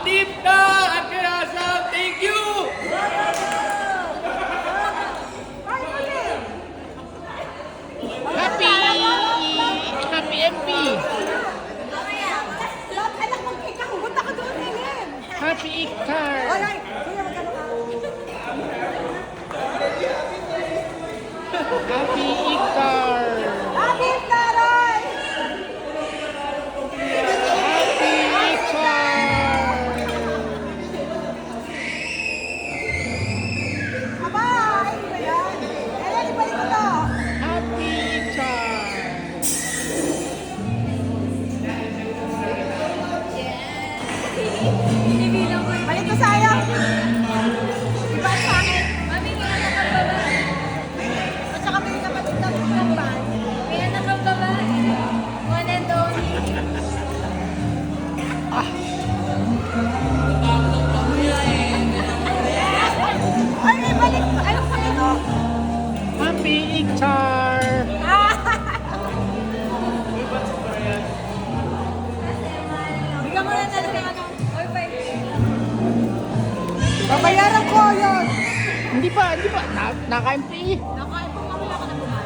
active na at kinasa. Thank you! Happy MP! Anak mo, ikaw, punta ka doon, Helen. Happy Iktar! Alright, kuya, magkano ka? Happy Iktar! Happy Taray! Happy Iktar! Abay! Ano ba yan? Helen, ibalik mo to. Happy Iktar! Balik ko sa'yo. Iba sa akin. Mami, kaya nakababa. At saka may kapatid na kumpan. Kaya nakababa. One and only. Ay, ibalik mo. Ayun ko ito. Happy Iktar! Bigyan mo na talaga ano. Or five. Babayaran ko yun. Hindi pa, naka-MP. Naka